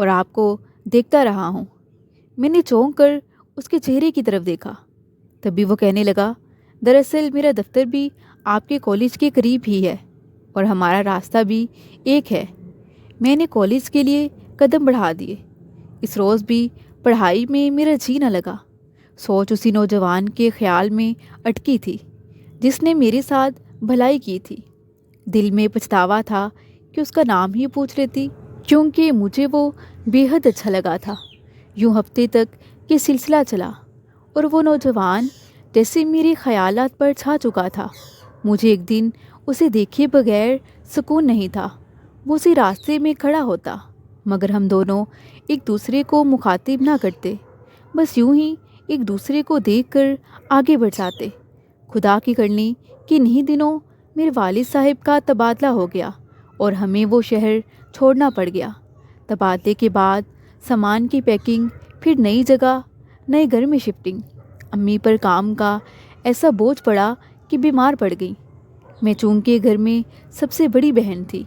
اور آپ کو دیکھتا رہا ہوں۔ میں نے چونک کر اس کے چہرے کی طرف دیکھا۔ تبھی وہ کہنے لگا، دراصل میرا دفتر بھی آپ کے کالج کے قریب ہی ہے اور ہمارا راستہ بھی ایک ہے۔ میں نے کالج کے لیے قدم بڑھا دیے۔ اس روز بھی پڑھائی میں میرا جی نہ لگا۔ سوچ اسی نوجوان کے خیال میں اٹکی تھی جس نے میرے ساتھ بھلائی کی تھی۔ دل میں پچھتاوا تھا کہ اس کا نام ہی پوچھ لیتی، کیونکہ مجھے وہ بے حد اچھا لگا تھا۔ یوں ہفتے تک یہ سلسلہ چلا اور وہ نوجوان جیسے میرے خیالات پر چھا چکا تھا۔ مجھے ایک دن اسے دیکھے بغیر سکون نہیں تھا۔ وہ اسی راستے میں کھڑا ہوتا مگر ہم دونوں ایک دوسرے کو مخاطب نہ کرتے، بس یوں ہی ایک دوسرے کو دیکھ کر آگے بڑھ جاتے۔ خدا کی کرنی کہ انہی دنوں میرے والد صاحب کا تبادلہ ہو گیا اور ہمیں وہ شہر چھوڑنا پڑ گیا۔ تبادلے کے بعد سامان کی پیکنگ، پھر نئی جگہ، نئے گھر میں شفٹنگ۔ امی پر کام کا ایسا بوجھ پڑا کہ بیمار پڑ گئی۔ میں چونکہ گھر میں سب سے بڑی بہن تھی،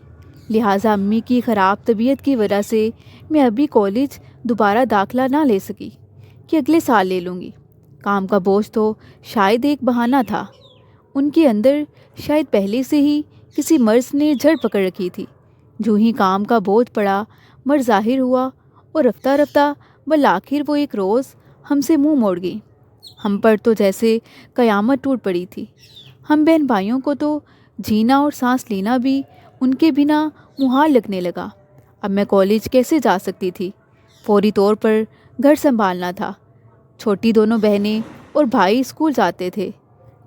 لہٰذا امی کی خراب طبیعت کی وجہ سے میں ابھی کالج دوبارہ داخلہ نہ لے سکی کہ اگلے سال لے لوں گی۔ کام کا بوجھ تو شاید ایک بہانہ تھا۔ ان کے اندر شاید پہلے سے ہی کسی مرض نے جڑ پکڑ رکھی تھی۔ جو ہی کام کا بوجھ پڑا، مرض ظاہر ہوا اور رفتہ رفتہ بالآخر وہ ایک روز ہم سے منہ موڑ گئی۔ ہم پر تو جیسے قیامت ٹوٹ پڑی تھی۔ ہم بہن بھائیوں کو تو جینا اور سانس لینا بھی ان کے بنا محال لگنے لگا۔ اب میں کالج کیسے جا سکتی تھی؟ فوری طور پر گھر سنبھالنا تھا۔ چھوٹی دونوں بہنیں اور بھائی اسکول جاتے تھے۔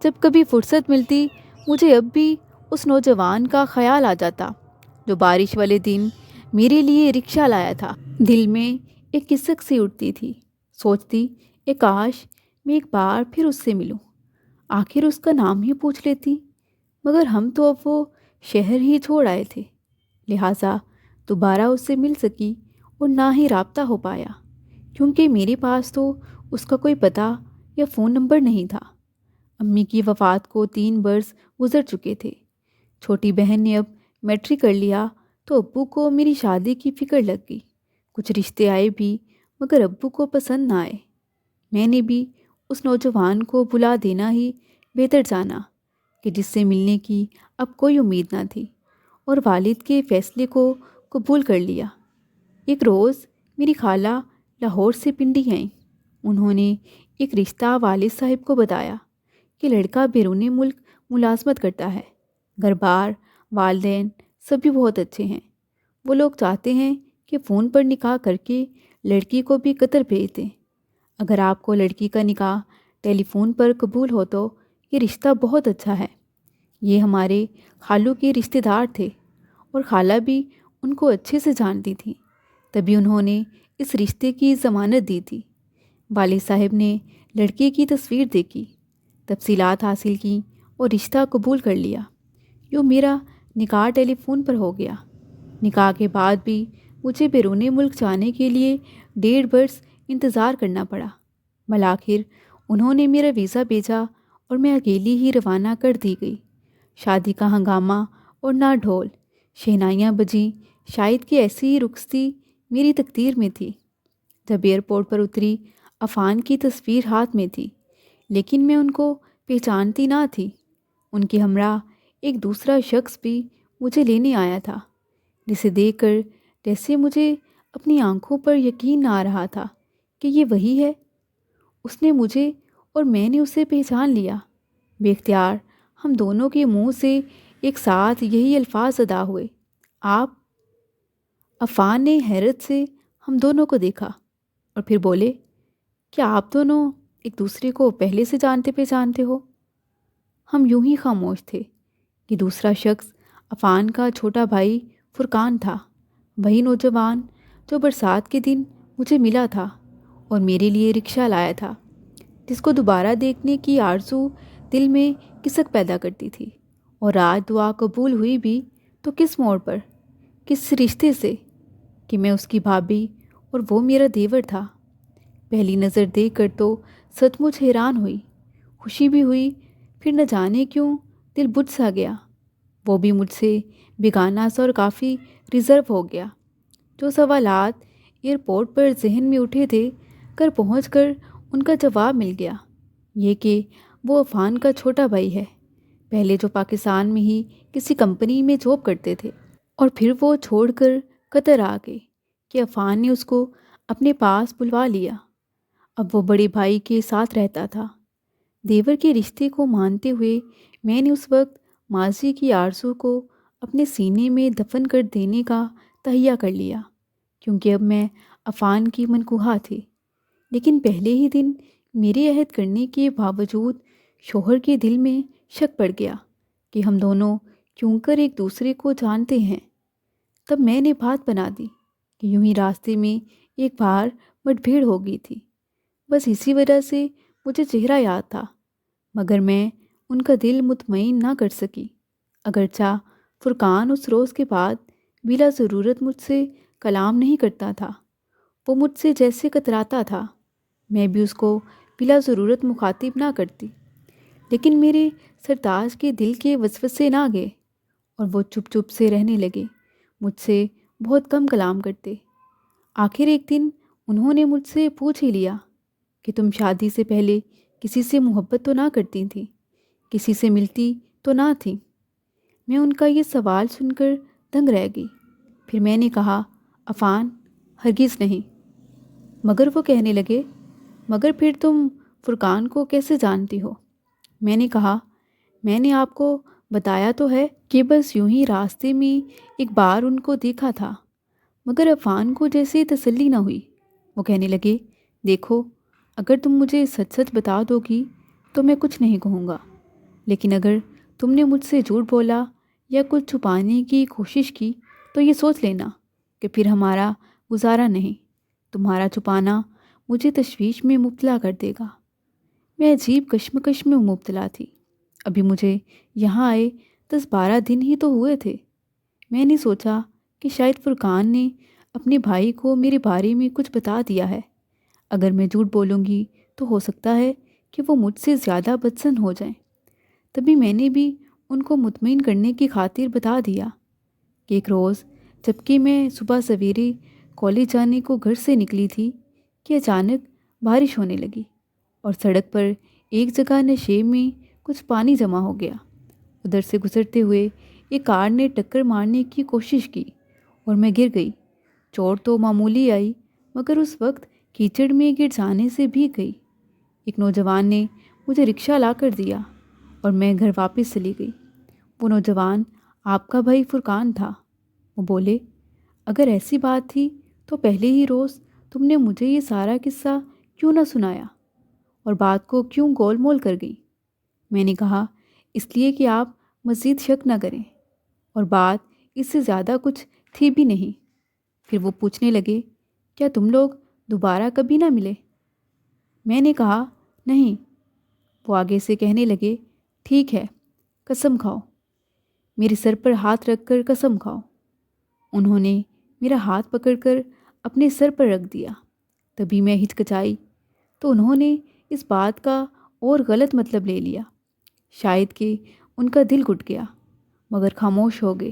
جب کبھی فرصت ملتی مجھے اب بھی اس نوجوان کا خیال آ جاتا جو بارش والے دن میرے لیے رکشہ لایا تھا۔ دل میں ایک کسک سی اٹھتی تھی، سوچتی کہ کاش میں ایک بار پھر اس سے ملوں، آخر اس کا نام ہی پوچھ لیتی۔ مگر ہم تو اب وہ شہر ہی چھوڑ آئے تھے، لہٰذا دوبارہ اس سے مل سکی اور نہ ہی رابطہ ہو پایا، کیونکہ میرے پاس تو اس کا کوئی پتہ یا فون نمبر نہیں تھا۔ امی کی وفات کو 3 برس گزر چکے تھے۔ چھوٹی بہن نے اب میٹرک کر لیا تو ابو کو میری شادی کی فکر لگ گئی۔ کچھ رشتے آئے بھی مگر ابو کو پسند نہ آئے۔ میں نے بھی اس نوجوان کو بلا دینا ہی بہتر جانا کہ جس سے ملنے کی اب کوئی امید نہ تھی، اور والد کے فیصلے کو قبول کر لیا۔ ایک روز میری خالہ لاہور سے پنڈی آئیں۔ انہوں نے ایک رشتہ والد صاحب کو بتایا کہ لڑکا بیرون ملک ملازمت کرتا ہے۔ گھر بار، والدین سبھی بہت اچھے ہیں۔ وہ لوگ چاہتے ہیں کہ فون پر نکاح کر کے لڑکی کو بھی قطر بھیج دیں۔ اگر آپ کو لڑکی کا نکاح ٹیلی فون پر قبول ہو تو یہ رشتہ بہت اچھا ہے۔ یہ ہمارے خالو کے رشتہ دار تھے اور خالہ بھی ان کو اچھے سے جانتی تھی، تبھی انہوں نے اس رشتے کی ضمانت دی تھی۔ والد صاحب نے لڑکے کی تصویر دیکھی، تفصیلات حاصل کیں اور رشتہ قبول کر لیا۔ یوں میرا نکاح ٹیلی فون پر ہو گیا۔ نکاح کے بعد بھی مجھے بیرون ملک جانے کے لیے 1.5 برس انتظار کرنا پڑا۔ بالآخر انہوں نے میرا ویزا بھیجا اور میں اکیلی ہی روانہ کر دی گئی۔ شادی کا ہنگامہ اور نہ ڈھول شہنائیاں بجیں، شاید کہ ایسی ہی رخصتی میری تقدیر میں تھی۔ جب ایئرپورٹ پر اتری، عفان کی تصویر ہاتھ میں تھی، لیکن میں ان کو پہچانتی نہ تھی۔ ان کے ہمراہ ایک دوسرا شخص بھی مجھے لینے آیا تھا، جسے دیکھ کر جیسے مجھے اپنی آنکھوں پر یقین نہ آ رہا تھا کہ یہ وہی ہے۔ اس نے مجھے اور میں نے اسے پہچان لیا۔ بے اختیار ہم دونوں کے منہ سے ایک ساتھ یہی الفاظ ادا ہوئے، آپ۔ عفان نے حیرت سے ہم دونوں کو دیکھا اور پھر بولے، کیا آپ دونوں ایک دوسرے کو پہلے سے جانتے پہچانتے ہو؟ ہم یوں ہی خاموش تھے کہ دوسرا شخص عفان کا چھوٹا بھائی فرقان تھا، وہی نوجوان جو برسات کے دن مجھے ملا تھا اور میرے لیے رکشہ لایا تھا، جس کو دوبارہ دیکھنے کی آرزو دل میں کسک پیدا کرتی تھی۔ اور آج دعا قبول ہوئی بھی تو کس موڑ پر، کس رشتے سے، کہ میں اس کی بھابھی اور وہ میرا دیور تھا۔ پہلی نظر دیکھ کر تو سچ مچ حیران ہوئی، خوشی بھی ہوئی، پھر نہ جانے کیوں دل بجھ سا گیا۔ وہ بھی مجھ سے بیگانہ سا اور کافی ریزرو ہو گیا۔ جو سوالات ایئرپورٹ پر ذہن میں اٹھے تھے، گھر پہنچ کر ان کا جواب مل گیا، یہ کہ وہ عفان کا چھوٹا بھائی ہے، پہلے جو پاکستان میں ہی کسی کمپنی میں جاب کرتے تھے، اور پھر وہ چھوڑ کر قطر آ گئے کہ عفان نے اس کو اپنے پاس بلوا لیا۔ اب وہ بڑے بھائی کے ساتھ رہتا تھا۔ دیور کے رشتے کو مانتے ہوئے میں نے اس وقت ماضی کی آرزو کو اپنے سینے میں دفن کر دینے کا تہیہ کر لیا، کیونکہ اب میں عفان کی منقوہہ تھی۔ لیکن پہلے ہی دن میرے عہد کرنے کے باوجود شوہر کے دل میں شک پڑ گیا کہ ہم دونوں کیوں کر ایک دوسرے کو جانتے ہیں۔ تب میں نے بات بنا دی کہ یوں ہی راستے میں ایک بار مٹ بھیڑ ہو گئی تھی، بس اسی وجہ سے مجھے چہرہ یاد تھا، مگر میں ان کا دل مطمئن نہ کر سکی۔ اگرچہ فرقان اس روز کے بعد بلا ضرورت مجھ سے کلام نہیں کرتا تھا، وہ مجھ سے جیسے کتراتا تھا، میں بھی اس کو بلا ضرورت مخاطب نہ کرتی، لیکن میرے سرتاج کے دل کے وسوسے نہ گئے اور وہ چپ چپ سے رہنے لگے، مجھ سے بہت کم کلام کرتے۔ آخر ایک دن انہوں نے مجھ سے پوچھ ہی لیا کہ تم شادی سے پہلے کسی سے محبت تو نہ کرتی تھیں، کسی سے ملتی تو نہ تھیں؟ میں ان کا یہ سوال سن کر دنگ رہ گئی۔ پھر میں نے کہا، عفان، ہرگز نہیں۔ مگر وہ کہنے لگے، مگر پھر تم فرقان کو کیسے جانتی ہو؟ میں نے کہا، میں نے آپ کو بتایا تو ہے کہ بس یوں ہی راستے میں ایک بار ان کو دیکھا تھا۔ مگر عفان کو جیسے تسلی نہ ہوئی، وہ کہنے لگے، دیکھو، اگر تم مجھے سچ سچ بتا دو گی تو میں کچھ نہیں کہوں گا، لیکن اگر تم نے مجھ سے جھوٹ بولا یا کچھ چھپانے کی کوشش کی تو یہ سوچ لینا کہ پھر ہمارا گزارا نہیں، تمہارا چھپانا مجھے تشویش میں مبتلا کر دے گا۔ میں عجیب کشمکش میں مبتلا تھی۔ ابھی مجھے یہاں آئے 10-12 دن ہی تو ہوئے تھے۔ میں نے سوچا کہ شاید فرقان نے اپنے بھائی کو میرے بارے میں کچھ بتا دیا ہے۔ اگر میں جھوٹ بولوں گی تو ہو سکتا ہے کہ وہ مجھ سے زیادہ بدسن ہو جائیں۔ تبھی میں نے بھی ان کو مطمئن کرنے کی خاطر بتا دیا کہ ایک روز جب کہ میں صبح سویرے کالج جانے کو گھر سے نکلی تھی کہ اچانک بارش ہونے لگی اور سڑک پر ایک جگہ نشے میں کچھ پانی جمع ہو گیا۔ ادھر سے گزرتے ہوئے ایک کار نے ٹکر مارنے کی کوشش کی اور میں گر گئی۔ چوٹ تو معمولی آئی، مگر اس وقت کیچڑ میں گر جانے سے بھی گئی۔ ایک نوجوان نے مجھے رکشہ لا کر دیا اور میں گھر واپس چلی گئی۔ وہ نوجوان آپ کا بھائی فرقان تھا۔ وہ بولے، اگر ایسی بات تھی تو پہلے ہی روز تم نے مجھے یہ سارا قصہ کیوں نہ سنایا اور بات کو کیوں گول مول کر گئی؟ میں نے کہا، اس لیے کہ آپ مزید شک نہ کریں، اور بات اس سے زیادہ کچھ تھی بھی نہیں۔ پھر وہ پوچھنے لگے، کیا تم لوگ دوبارہ کبھی نہ ملے؟ میں نے کہا، نہیں۔ وہ آگے سے کہنے لگے، ٹھیک ہے، قسم کھاؤ، میرے سر پر ہاتھ رکھ کر قسم کھاؤ۔ انہوں نے میرا ہاتھ پکڑ کر اپنے سر پر رکھ دیا۔ تبھی میں ہچکچائی تو انہوں نے اس بات کا اور غلط مطلب لے لیا، شاید کہ ان کا دل گھٹ گیا، مگر خاموش ہو گئے،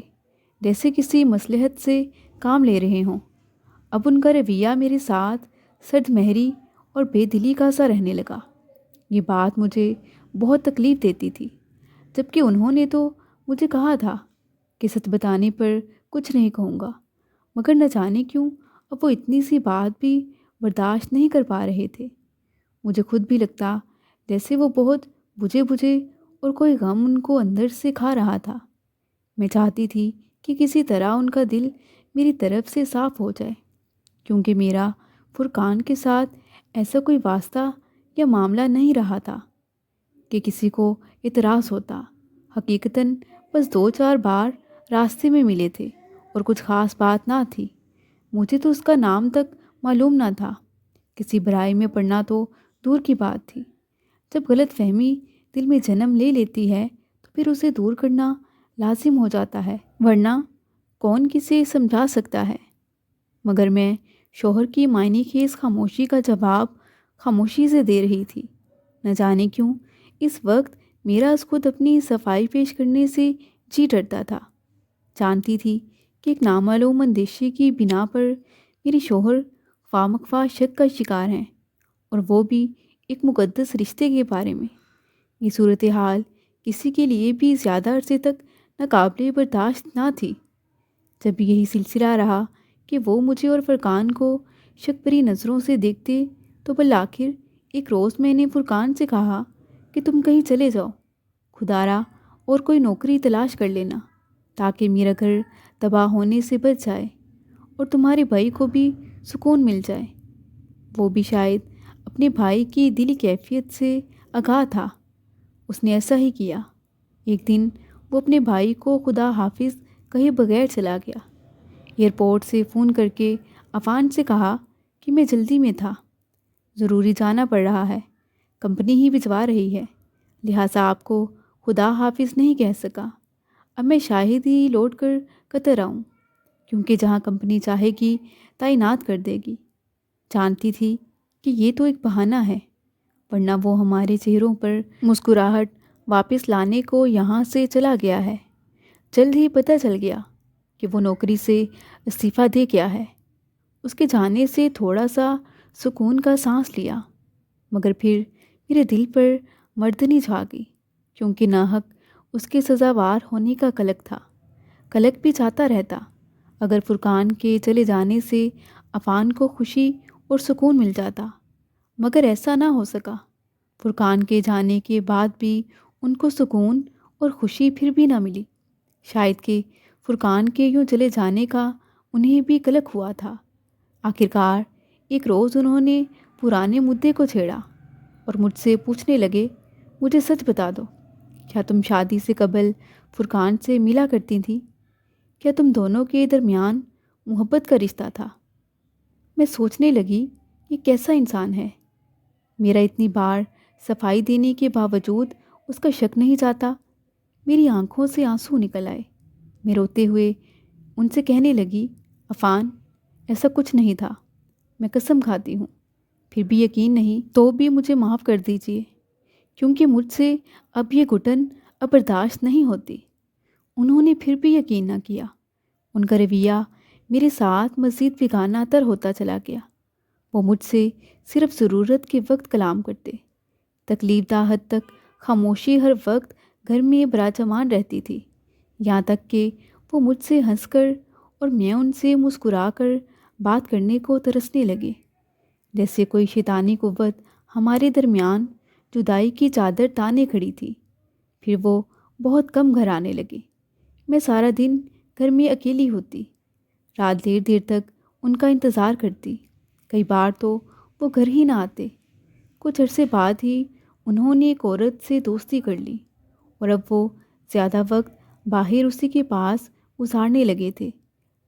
جیسے کسی مصلحت سے کام لے رہے ہوں۔ اب ان کا رویہ میرے ساتھ سرد مہری اور بے دلی کا سا رہنے لگا۔ یہ بات مجھے بہت تکلیف دیتی تھی، جبکہ انہوں نے تو مجھے کہا تھا کہ سچ بتانے پر کچھ نہیں کہوں گا، مگر نہ جانے کیوں اب وہ اتنی سی بات بھی برداشت نہیں کر پا رہے تھے۔ مجھے خود بھی لگتا جیسے وہ بہت بجھے بجھے اور کوئی غم ان کو اندر سے کھا رہا تھا۔ میں چاہتی تھی کہ کسی طرح ان کا دل میری طرف سے صاف ہو جائے، کیونکہ میرا فرقان کے ساتھ ایسا کوئی واسطہ یا معاملہ نہیں رہا تھا کہ کسی کو اعتراض ہوتا۔ حقیقتاً بس 2-4 بار راستے میں ملے تھے اور کچھ خاص بات نہ تھی۔ مجھے تو اس کا نام تک معلوم نہ تھا، کسی برائی میں پڑنا تو دور کی بات تھی۔ جب غلط فہمی دل میں جنم لے لیتی ہے تو پھر اسے دور کرنا لازم ہو جاتا ہے، ورنہ کون کسے سمجھا سکتا ہے؟ مگر میں شوہر کی معنی خیز خاموشی کا جواب خاموشی سے دے رہی تھی۔ نہ جانے کیوں اس وقت میرا اس خود اپنی صفائی پیش کرنے سے جی ڈرتا تھا۔ جانتی تھی کہ ایک نامعلوم اندیشے کی بنا پر میرے شوہر خواہ شک کا شکار ہیں، اور وہ بھی ایک مقدس رشتے کے بارے میں۔ یہ صورتحال کسی کے لیے بھی زیادہ عرصے تک ناقابل برداشت نہ تھی۔ جب یہی سلسلہ رہا کہ وہ مجھے اور فرقان کو شک بری نظروں سے دیکھتے، تو بالآخر ایک روز میں نے فرقان سے کہا کہ تم کہیں چلے جاؤ، خدارا اور کوئی نوکری تلاش کر لینا تاکہ میرا گھر تباہ ہونے سے بچ جائے اور تمہارے بھائی کو بھی سکون مل جائے۔ وہ بھی شاید اپنے بھائی کی دلی کیفیت سے آگاہ تھا۔ اس نے ایسا ہی کیا۔ ایک دن وہ اپنے بھائی کو خدا حافظ کہے بغیر چلا گیا۔ ایئرپورٹ سے فون کر کے عفان سے کہا کہ میں جلدی میں تھا، ضروری جانا پڑ رہا ہے، کمپنی ہی بھجوا رہی ہے، لہٰذا آپ کو خدا حافظ نہیں کہہ سکا۔ اب میں شاہد ہی لوٹ کر قطر آؤں، کیونکہ جہاں کمپنی چاہے گی تعینات کر دے گی۔ جانتی تھی کہ یہ تو ایک بہانہ ہے، ورنہ وہ ہمارے چہروں پر مسکراہٹ واپس لانے کو یہاں سے چلا گیا ہے۔ جلد ہی پتہ چل گیا کہ وہ نوکری سے استعفیٰ دے گیا ہے۔ اس کے جانے سے تھوڑا سا سکون کا سانس لیا، مگر پھر میرے دل پر مردنی چھا گئی، کیونکہ ناحق اس کے سزاوار ہونے کا کلک تھا۔ کلک بھی چاہتا رہتا اگر فرقان کے چلے جانے سے عفان کو خوشی اور سکون مل جاتا، مگر ایسا نہ ہو سکا۔ فرقان کے جانے کے بعد بھی ان کو سکون اور خوشی پھر بھی نہ ملی، شاید کہ فرقان کے یوں چلے جانے کا انہیں بھی کلک ہوا تھا۔ آخرکار ایک روز انہوں نے پرانے مدعے کو چھیڑا اور مجھ سے پوچھنے لگے، مجھے سچ بتا دو، کیا تم شادی سے قبل فرقان سے ملا کرتی تھیں؟ کیا تم دونوں کے درمیان محبت کا رشتہ تھا؟ میں سوچنے لگی، یہ کیسا انسان ہے؟ میرا اتنی بار صفائی دینے کے باوجود اس کا شک نہیں جاتا۔ میری آنکھوں سے آنسو نکل آئے۔ میں روتے ہوئے ان سے کہنے لگی، عفان، ایسا کچھ نہیں تھا، میں قسم کھاتی ہوں۔ پھر بھی یقین نہیں تو بھی مجھے معاف کر دیجیے، کیونکہ مجھ سے اب یہ گھٹن اب برداشت نہیں ہوتی۔ انہوں نے پھر بھی یقین نہ کیا۔ ان کا رویہ میرے ساتھ مزید بیگانہ تر ہوتا چلا گیا۔ وہ مجھ سے صرف ضرورت کے وقت کلام کرتے۔ تکلیف دہ حد تک خاموشی ہر وقت گھر میں براجمان رہتی تھی، یہاں تک کہ وہ مجھ سے ہنس کر اور میں ان سے مسکرا کر بات کرنے کو ترسنے لگے، جیسے کوئی شیطانی قوت ہمارے درمیان جدائی کی چادر تانے کھڑی تھی۔ پھر وہ بہت کم گھر آنے لگے۔ میں سارا دن گھر میں اکیلی ہوتی، رات دیر دیر تک ان کا انتظار کرتی۔ کئی بار تو وہ گھر ہی نہ آتے۔ کچھ عرصے بعد ہی انہوں نے ایک عورت سے دوستی کر لی، اور اب وہ زیادہ وقت باہر اسی کے پاس گزارنے لگے تھے،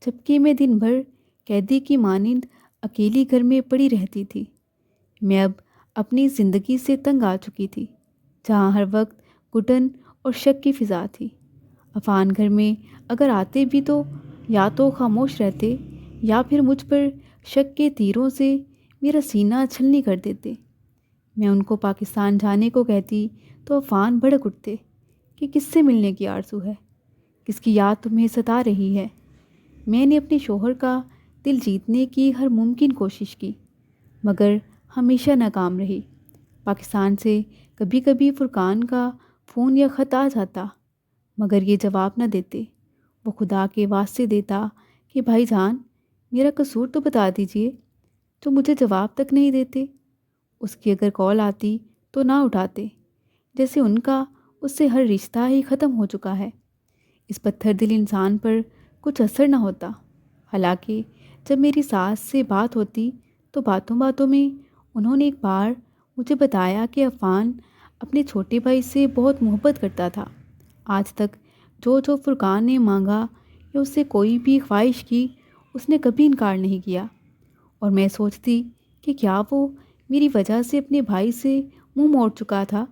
جبکہ میں دن بھر قیدی کی مانند اکیلی گھر میں پڑی رہتی تھی۔ میں اب اپنی زندگی سے تنگ آ چکی تھی، جہاں ہر وقت گھٹن اور شک کی فضا تھی۔ عفان گھر میں اگر آتے بھی تو یا تو خاموش رہتے یا پھر مجھ پر شک کے تیروں سے میرا سینہ چھلنی کر دیتے۔ میں ان کو پاکستان جانے کو کہتی تو عفان بھڑک اٹھتے کہ کس سے ملنے کی آرزو ہے، کس کی یاد تمہیں ستا رہی ہے۔ میں نے اپنے شوہر کا دل جیتنے کی ہر ممکن کوشش کی، مگر ہمیشہ ناکام رہی۔ پاکستان سے کبھی کبھی فرقان کا فون یا خط آ جاتا، مگر یہ جواب نہ دیتے۔ وہ خدا کے واسطے دیتا کہ بھائی جان، میرا قصور تو بتا دیجئے، جو مجھے جواب تک نہیں دیتے۔ اس کی اگر کال آتی تو نہ اٹھاتے، جیسے ان کا اس سے ہر رشتہ ہی ختم ہو چکا ہے۔ اس پتھر دل انسان پر کچھ اثر نہ ہوتا۔ حالانکہ جب میری ساس سے بات ہوتی تو باتوں باتوں میں انہوں نے ایک بار مجھے بتایا کہ عفان اپنے چھوٹے بھائی سے بہت محبت کرتا تھا۔ آج تک جو فرقان نے مانگا یا اس سے کوئی بھی خواہش کی، اس نے کبھی انکار نہیں کیا، اور میں سوچتی کہ کیا وہ میری وجہ سے اپنے بھائی سے منہ موڑ چکا تھا۔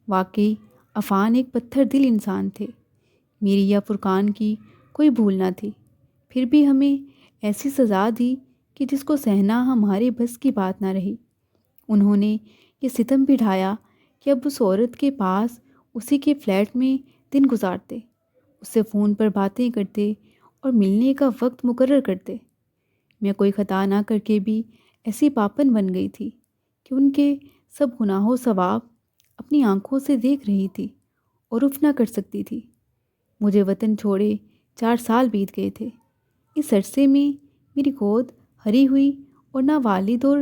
واقعی عفان ایک پتھر دل انسان تھے۔ میری یا فرقان کی کوئی بھول نہ تھی، پھر بھی ہمیں ایسی سزا دی کہ جس کو سہنا ہمارے بس کی بات نہ رہی۔ انہوں نے یہ ستم بھی ڈھایا کہ اب اس عورت کے پاس اسی کے فلیٹ میں دن گزارتے، اس سے فون پر باتیں کرتے اور ملنے کا وقت مقرر کرتے۔ میں کوئی خطا نہ کر کے بھی ایسی پاپن بن گئی تھی کہ ان کے سب گناہ و ثواب اپنی آنکھوں سے دیکھ رہی تھی اور رف نہ کر سکتی تھی۔ مجھے وطن چھوڑے 4 سال بیت گئے تھے۔ اس عرصے میں میری گود ہری ہوئی اور نہ والد اور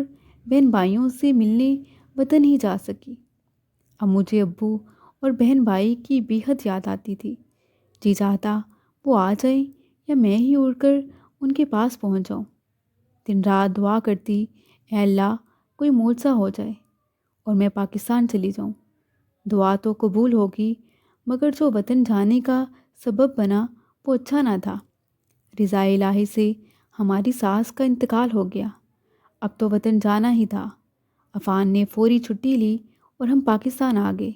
بہن بھائیوں سے ملنے وطن ہی جا سکی۔ اب مجھے ابو اور بہن بھائی کی بے حد یاد آتی تھی۔ جی چاہتا وہ آ جائیں یا میں ہی اڑ کر ان کے پاس پہنچ جاؤں۔ دن رات دعا کرتی، اے اللہ کوئی معجزہ ہو جائے اور میں پاکستان چلی جاؤں۔ دعا تو قبول ہوگی، مگر جو وطن جانے کا سبب بنا وہ اچھا نہ تھا۔ رضا الہی سے ہماری ساس کا انتقال ہو گیا، اب تو وطن جانا ہی تھا۔ عفان نے فوری چھٹی لی اور ہم پاکستان آ گئے۔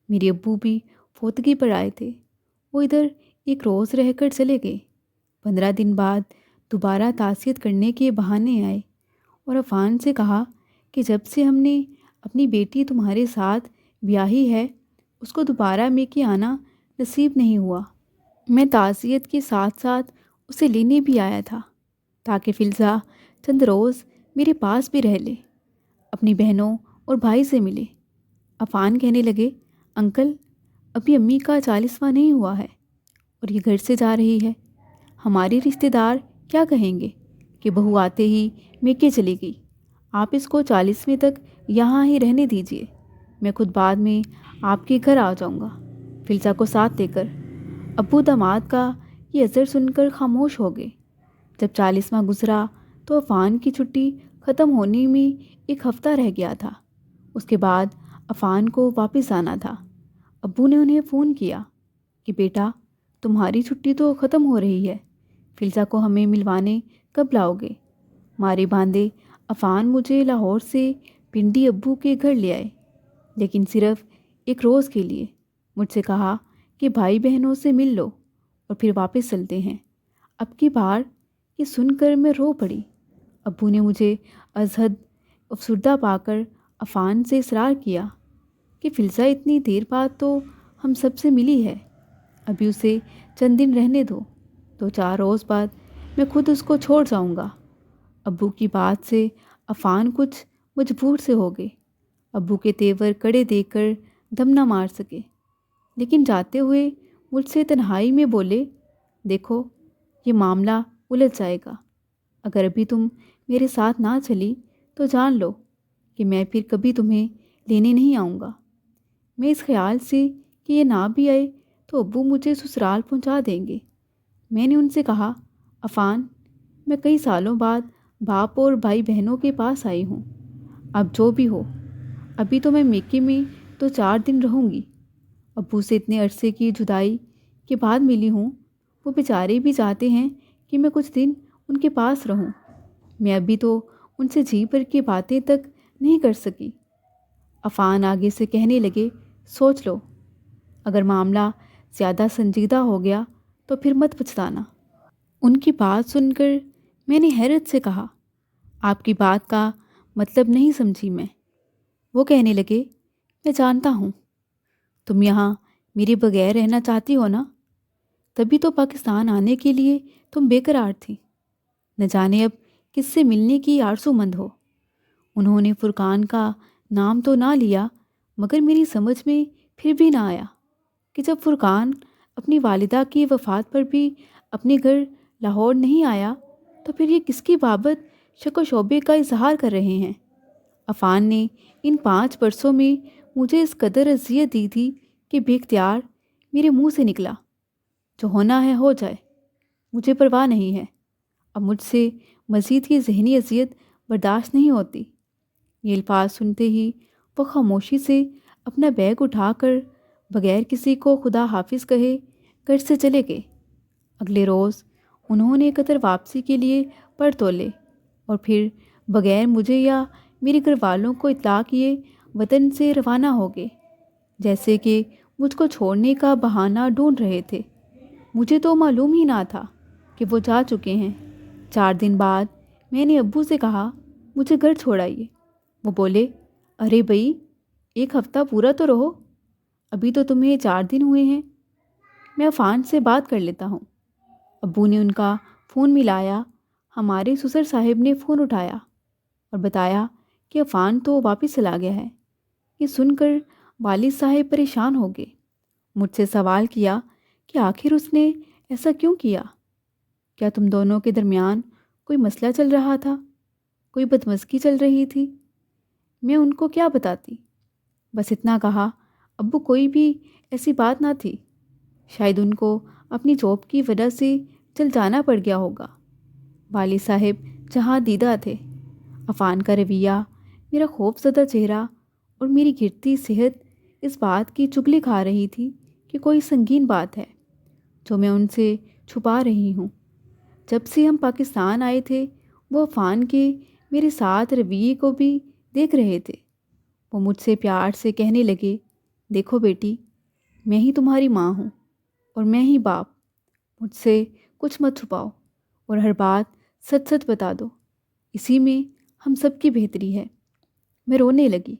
میرے ابو بھی فوتگی پر آئے تھے، وہ ادھر 1 روز رہ کر چلے گئے۔ 15 دن بعد دوبارہ تعزیت کرنے کے بہانے آئے اور عفان سے کہا کہ جب سے ہم نے اپنی بیٹی تمہارے ساتھ بیاہی ہے اس کو دوبارہ میکے آنا نصیب نہیں ہوا۔ میں تعزیت کے ساتھ ساتھ اسے لینے بھی آیا تھا تاکہ فلزا چند روز میرے پاس بھی رہ لے، اپنی بہنوں اور بھائی سے ملے۔ عفان کہنے لگے، انکل ابھی امی کا 40واں نہیں ہوا ہے اور یہ گھر سے جا رہی ہے، ہمارے رشتہ دار کیا کہیں گے کہ بہو آتے ہی میکے چلی گئی۔ آپ اس کو 40ویں تک یہاں ہی رہنے دیجیے، میں خود بعد میں آپ کے گھر آ جاؤں گا فلزا کو ساتھ لے کر۔ ابو داماد کا یہ عذر سن کر خاموش ہو گئے۔ جب 40واں گزرا تو عفان کی چھٹی ختم ہونے میں 1 ہفتہ رہ گیا تھا۔ اس کے بعد عفان کو واپس آنا تھا۔ ابو نے انہیں فون کیا کہ بیٹا تمہاری چھٹی تو ختم ہو رہی ہے، فلزا کو ہمیں ملوانے کب لاؤ گے؟ مارے باندھے عفان مجھے لاہور سے پنڈی ابو کے گھر لے آئے، لیکن صرف 1 روز کے لیے۔ مجھ سے کہا کہ بھائی بہنوں سے مل لو اور پھر واپس چلتے ہیں۔ اب کی بار یہ سن کر میں رو پڑی۔ ابو نے مجھے از حد افسردہ پا کر عفان سے اصرار کیا کہ فلزا اتنی دیر بعد تو ہم سب سے ملی ہے، ابھی اسے چند دن رہنے دو، 2-4 روز بعد میں خود اس کو چھوڑ جاؤں گا۔ ابو کی بات سے عفان کچھ مجبور سے ہو گئے۔ ابو کے تیور کڑے دیکھ کر دم نہ مار سکے، لیکن جاتے ہوئے مجھ سے تنہائی میں بولے، دیکھو یہ معاملہ الجھ جائے گا، اگر ابھی تم میرے ساتھ نہ چلی تو جان لو کہ میں پھر کبھی تمہیں لینے نہیں آؤں گا۔ میں اس خیال سے کہ یہ نہ بھی آئے تو ابو مجھے سسرال پہنچا دیں گے۔ میں نے ان سے کہا، عفان میں کئی سالوں بعد باپ اور بھائی بہنوں کے پاس آئی ہوں، اب جو بھی ہو ابھی تو میں میکے میں 2-4 دن رہوں گی۔ ابو سے اتنے عرصے کی جدائی کے بعد ملی ہوں، وہ بیچارے بھی چاہتے ہیں کہ میں کچھ دن ان کے پاس رہوں۔ میں ابھی تو ان سے جی بھر کے باتیں تک نہیں کر سکی۔ عفان آگے سے کہنے لگے، سوچ لو، اگر معاملہ زیادہ سنجیدہ ہو گیا تو پھر مت پچھتانا۔ ان کی بات سن کر میں نے حیرت سے کہا، آپ کی بات کا مطلب نہیں سمجھی میں۔ وہ کہنے لگے، میں جانتا ہوں تم یہاں میرے بغیر رہنا چاہتی ہو نا، تبھی تو پاکستان آنے کے لیے تم بے قرار تھی، نہ جانے اب کس سے ملنے کی آرزو مند ہو۔ انہوں نے فرقان کا نام تو نہ لیا، مگر میری سمجھ میں پھر بھی نہ آیا کہ جب فرقان اپنی والدہ کی وفات پر بھی اپنے گھر لاہور نہیں آیا تو پھر یہ کس کی بابت شک و شبے کا اظہار کر رہے ہیں۔ عفان نے ان 5 برسوں میں مجھے اس قدر اذیت دی تھی کہ بے اختیار میرے منہ سے نکلا، جو ہونا ہے ہو جائے، مجھے پرواہ نہیں ہے۔ اب مجھ سے مزید یہ ذہنی اذیت برداشت نہیں ہوتی۔ یہ الفاظ سنتے ہی وہ خاموشی سے اپنا بیگ اٹھا کر بغیر کسی کو خدا حافظ کہے گھر سے چلے گئے۔ اگلے روز انہوں نے قطر واپسی کے لیے پر تولے اور پھر بغیر مجھے یا میرے گھر والوں کو اطلاع کیے وطن سے روانہ ہو گئے، جیسے کہ مجھ کو چھوڑنے کا بہانہ ڈھونڈ رہے تھے۔ مجھے تو معلوم ہی نہ تھا کہ وہ جا چکے ہیں۔ 4 دن بعد میں نے ابو سے کہا، مجھے گھر چھوڑائیے۔ وہ بولے، ارے بھائی 1 ہفتہ پورا تو رہو، ابھی تو تمہیں 4 دن ہوئے ہیں، میں عفان سے بات کر لیتا ہوں۔ ابو نے ان کا فون ملایا، ہمارے سسر صاحب نے فون اٹھایا اور بتایا کہ عفان تو واپس چلا گیا ہے۔ یہ سن کر والد صاحب پریشان ہو گئے۔ مجھ سے سوال کیا کہ آخر اس نے ایسا کیوں کیا؟ کیا تم دونوں کے درمیان کوئی مسئلہ چل رہا تھا؟ کوئی بدمزگی چل رہی تھی؟ میں ان کو کیا بتاتی؟ بس اتنا کہا، ابو کوئی بھی ایسی بات نہ تھی، شاید ان کو اپنی جاب کی وجہ سے چل جانا پڑ گیا ہوگا۔ والد صاحب جہاں دیدہ تھے۔ عفان کا رویہ، میرا خوف زدہ چہرہ اور میری گرتی صحت اس بات کی چغلی کھا رہی تھی کہ کوئی سنگین بات ہے جو میں ان سے چھپا رہی ہوں۔ جب سے ہم پاکستان آئے تھے وہ عفان کے میرے ساتھ رویے کو بھی دیکھ رہے تھے۔ وہ مجھ سے پیار سے کہنے لگے، دیکھو بیٹی، میں ہی تمہاری ماں ہوں اور میں ہی باپ، مجھ سے کچھ مت چھپاؤ اور ہر بات سچ سچ بتا دو، اسی میں ہم سب کی بہتری ہے۔ میں رونے لگی۔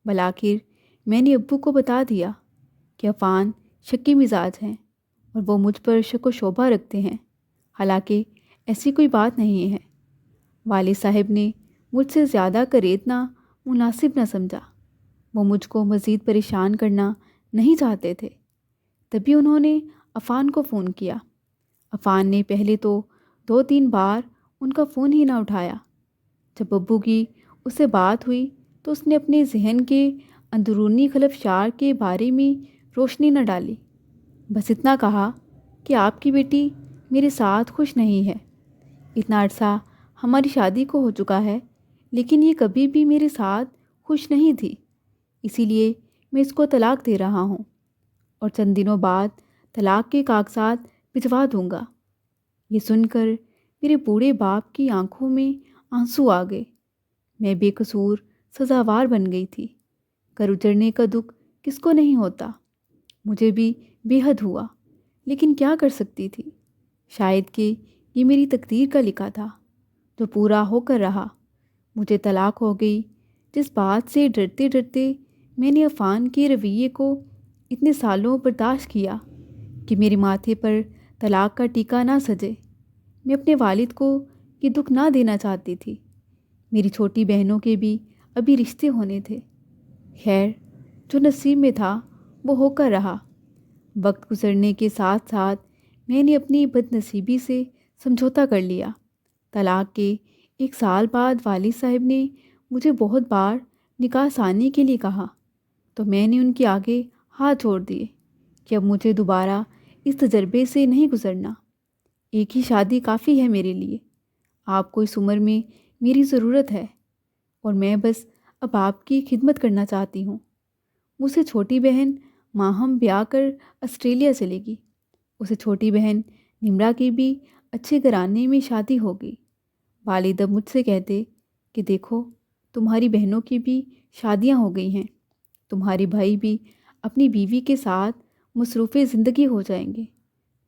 بالآخر میں نے ابو کو بتا دیا کہ عفان شکی مزاج ہیں اور وہ مجھ پر شک و شبہ رکھتے ہیں، حالانکہ ایسی کوئی بات نہیں ہے۔ والد صاحب نے مجھ سے زیادہ کریتنا مناسب نہ سمجھا۔ وہ مجھ کو مزید پریشان کرنا نہیں چاہتے تھے۔ تبھی انہوں نے عفان کو فون کیا۔ عفان نے پہلے تو 2-3 بار ان کا فون ہی نہ اٹھایا۔ جب ابو کی اس سے بات ہوئی تو اس نے اپنے ذہن کے اندرونی خلفشار کے بارے میں روشنی نہ ڈالی، بس اتنا کہا کہ آپ کی بیٹی میرے ساتھ خوش نہیں ہے۔ اتنا عرصہ ہماری شادی کو ہو چکا ہے لیکن یہ کبھی بھی میرے ساتھ خوش نہیں تھی، اسی لیے میں اس کو طلاق دے رہا ہوں اور چند دنوں بعد طلاق کے کاغذات بھجوا دوں گا۔ یہ سن کر میرے بوڑھے باپ کی آنکھوں میں آنسو آ گئے۔ میں بے قصور سزاوار بن گئی تھی۔ کر اجڑنے کا دکھ کس کو نہیں ہوتا؟ مجھے بھی بے حد ہوا، لیکن کیا کر سکتی تھی؟ شاید کہ یہ میری تقدیر کا لکھا تھا جو پورا ہو کر رہا۔ مجھے طلاق ہو گئی۔ جس بات سے ڈرتے ڈرتے میں نے عفان کے رویے کو اتنے سالوں برداشت کیا کہ میرے ماتھے پر طلاق کا ٹیکا نہ سجے۔ میں اپنے والد کو یہ دکھ نہ دینا چاہتی تھی۔ میری چھوٹی بہنوں کے بھی ابھی رشتے ہونے تھے۔ خیر، جو نصیب میں تھا وہ ہو کر رہا۔ وقت گزرنے کے ساتھ ساتھ میں نے اپنی بد نصیبی سے سمجھوتا کر لیا۔ طلاق کے 1 سال بعد والد صاحب نے مجھے بہت بار نکاح ثانی کے لیے کہا تو میں نے ان کے آگے ہاتھ جوڑ دیے کہ اب مجھے دوبارہ اس تجربے سے نہیں گزرنا۔ ایک ہی شادی کافی ہے میرے لیے۔ آپ کو اس عمر میں میری ضرورت ہے اور میں بس اب آپ کی خدمت کرنا چاہتی ہوں۔ مجھ سے چھوٹی بہن ماہم بیاہ کر آسٹریلیا چلے گی۔ اسے چھوٹی بہن نمرا کی بھی اچھے گھرانے میں شادی ہو گئی۔ والد اب مجھ سے کہتے کہ دیکھو، تمہاری بہنوں کی بھی شادیاں ہو گئی ہیں، تمہارے بھائی بھی اپنی بیوی کے ساتھ مصروف زندگی ہو جائیں گے،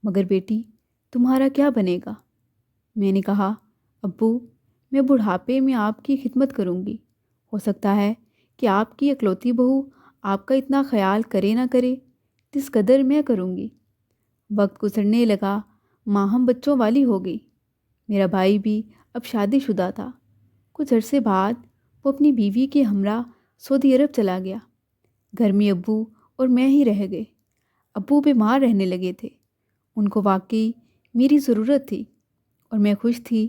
مگر بیٹی تمہارا کیا بنے گا؟ میں نے کہا، ابو، میں بڑھاپے میں آپ کی خدمت کروں گی۔ ہو سکتا ہے کہ آپ کی اکلوتی بہو آپ کا اتنا خیال کرے نہ کرے جس قدر میں کروں گی۔ وقت گزرنے لگا، ماہم بچوں والی ہو گئی۔ میرا بھائی بھی اب شادی شدہ تھا۔ کچھ عرصے بعد وہ اپنی بیوی کے ہمراہ سعودی عرب چلا گیا۔ گھر میں ابو اور میں ہی رہ گئے۔ ابو بیمار رہنے لگے تھے۔ ان کو واقعی میری ضرورت تھی اور میں خوش تھی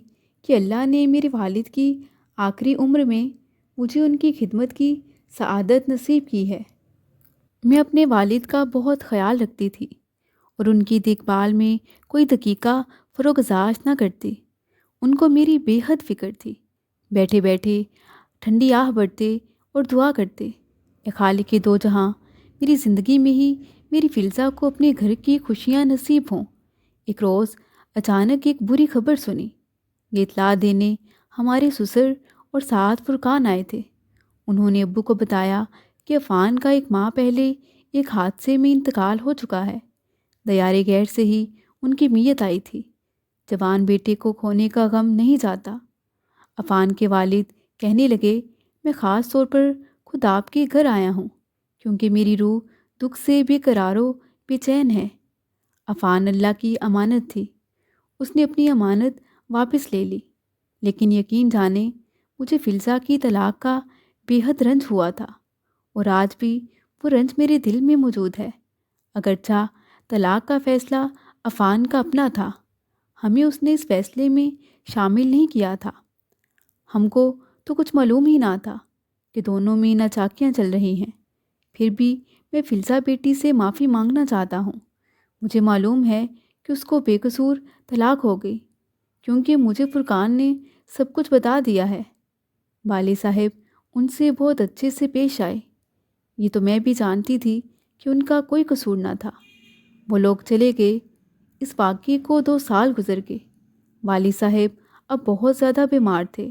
کہ اللہ نے میرے والد کی آخری عمر میں مجھے ان کی خدمت کی سعادت نصیب کی ہے۔ میں اپنے والد کا بہت خیال رکھتی تھی اور ان کی دیکھ بھال میں کوئی دقیقہ فروگزاش نہ کرتی۔ ان کو میری بے حد فکر تھی۔ بیٹھے بیٹھے ٹھنڈی آہ بھرتے اور دعا کرتے، اے خالق کے دو جہاں، میری زندگی میں ہی میری فلزا کو اپنے گھر کی خوشیاں نصیب ہوں۔ ایک روز اچانک ایک بری خبر سنی۔ یہ اطلاع دینے ہمارے سسر اور سعد فرقان آئے تھے۔ انہوں نے ابو کو بتایا کہ عفان کا 1 ماہ پہلے ایک حادثے میں انتقال ہو چکا ہے۔ دیار غیر سے ہی ان کی میت آئی تھی۔ جوان بیٹے کو کھونے کا غم نہیں جاتا۔ عفان کے والد کہنے لگے، میں خاص طور پر خود آپ کے گھر آیا ہوں کیونکہ میری روح دکھ سے بے قرار و بے چین ہے۔ عفان اللہ کی امانت تھی۔ اس نے اپنی امانت واپس لے لی۔ لیکن یقین جانیں مجھے فلزا کی طلاق کا بے حد رنج ہوا تھا، اور آج بھی وہ رنج میرے دل میں موجود ہے۔ اگرچہ طلاق کا فیصلہ عفان کا اپنا تھا، ہمیں اس نے اس فیصلے میں شامل نہیں کیا تھا۔ ہم کو تو کچھ معلوم ہی نہ تھا کہ دونوں میں ناچاکیاں چل رہی ہیں۔ پھر بھی میں فلزا بیٹی سے معافی مانگنا چاہتا ہوں۔ مجھے معلوم ہے کہ اس کو بے قصور طلاق ہو گئی، کیونکہ مجھے فرقان نے سب کچھ بتا دیا ہے۔ والد صاحب ان سے بہت اچھے سے پیش آئے۔ یہ تو میں بھی جانتی تھی کہ ان کا کوئی قصور نہ تھا۔ وہ لوگ چلے گئے۔ اس واقعے کو 2 سال گزر گئے۔ والد صاحب اب بہت زیادہ بیمار تھے۔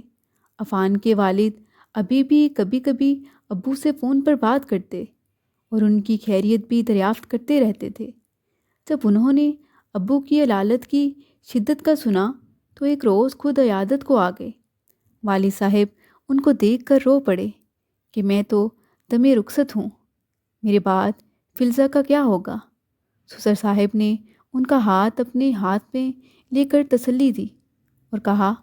عفان کے والد ابھی بھی کبھی کبھی ابو سے فون پر بات کرتے اور ان کی خیریت بھی دریافت کرتے رہتے تھے۔ جب انہوں نے ابو کی علالت کی شدت کا سنا تو ایک روز خود عیادت کو آ گئے۔ والد صاحب ان کو دیکھ کر رو پڑے کہ میں تو دم رخصت ہوں، میرے بعد فلزا کا کیا ہوگا؟ سسر صاحب نے ان کا ہاتھ اپنے ہاتھ میں لے کر تسلی دی اور کہا،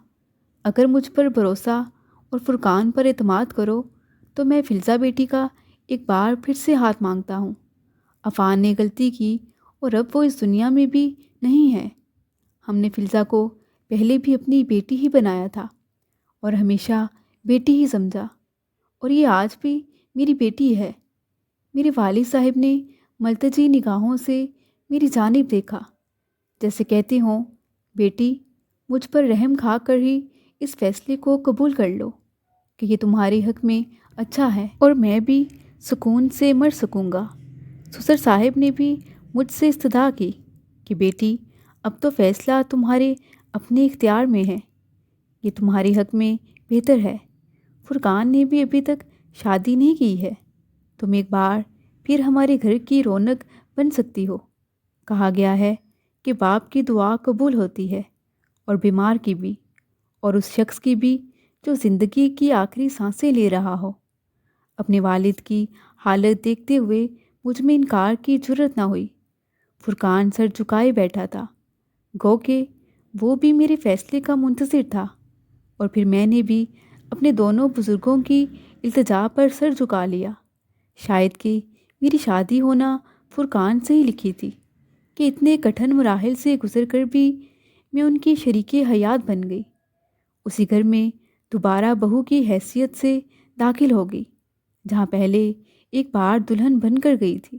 اگر مجھ پر بھروسہ اور فرقان پر اعتماد کرو تو میں فلزا بیٹی کا ایک بار پھر سے ہاتھ مانگتا ہوں۔ عفان نے غلطی کی اور اب وہ اس دنیا میں بھی نہیں ہے۔ ہم نے فلزا کو پہلے بھی اپنی بیٹی ہی بنایا تھا اور ہمیشہ بیٹی ہی سمجھا، اور یہ آج بھی میری بیٹی ہے۔ میرے والد صاحب نے ملتجی نگاہوں سے میری جانب دیکھا، جیسے کہتے ہوں، بیٹی مجھ پر رحم کھا کر ہی اس فیصلے کو قبول کر لو کہ یہ تمہارے حق میں اچھا ہے، اور میں بھی سکون سے مر سکوں گا۔ سسر صاحب نے بھی مجھ سے استدعا کی کہ بیٹی اب تو فیصلہ تمہارے اپنے اختیار میں ہے، یہ تمہارے حق میں بہتر ہے۔ فرقان نے بھی ابھی تک شادی نہیں کی ہے، تم ایک بار پھر ہمارے گھر کی رونق بن سکتی ہو۔ کہا گیا ہے کہ باپ کی دعا قبول ہوتی ہے، اور بیمار کی بھی، اور اس شخص کی بھی جو زندگی کی آخری سانسیں لے رہا ہو۔ اپنے والد کی حالت دیکھتے ہوئے مجھ میں انکار کی جرت نہ ہوئی۔ فرقان سر جھکائے بیٹھا تھا، گو کہ وہ بھی میرے فیصلے کا منتظر تھا، اور پھر میں نے بھی اپنے دونوں بزرگوں کی التجا پر سر جھکا لیا۔ شاید کہ میری شادی ہونا فرقان سے ہی لکھی تھی کہ اتنے کٹھن مراحل سے گزر کر بھی میں ان کی شریک حیات بن گئی، اسی گھر میں دوبارہ بہو کی حیثیت سے داخل ہو گئی جہاں پہلے ایک بار دلہن بن کر گئی تھی۔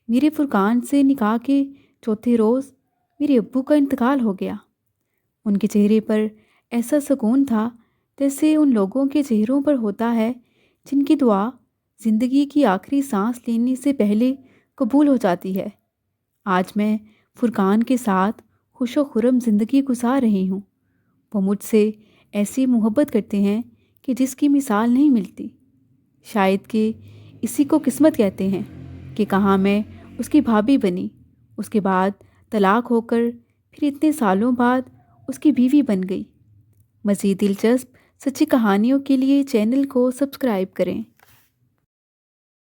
میرے فرقان سے نکاح کے چوتھے روز میرے ابو کا انتقال ہو گیا۔ ان کے چہرے پر ایسا سکون تھا جیسے ان لوگوں کے چہروں پر ہوتا ہے جن کی دعا زندگی کی آخری سانس لینے سے پہلے قبول ہو جاتی ہے۔ آج میں فرقان کے ساتھ خوش و خرم زندگی گزار رہی ہوں۔ وہ مجھ سے ایسی محبت کرتے ہیں کہ جس کی مثال نہیں ملتی۔ شاید کہ اسی کو قسمت کہتے ہیں کہ کہاں میں اس کی بھابھی بنی، اس کے بعد طلاق ہو کر پھر اتنے سالوں بعد اس کی بیوی بن گئی۔ مزید دلچسپ سچی کہانیوں کے لیے چینل کو سبسکرائب کریں۔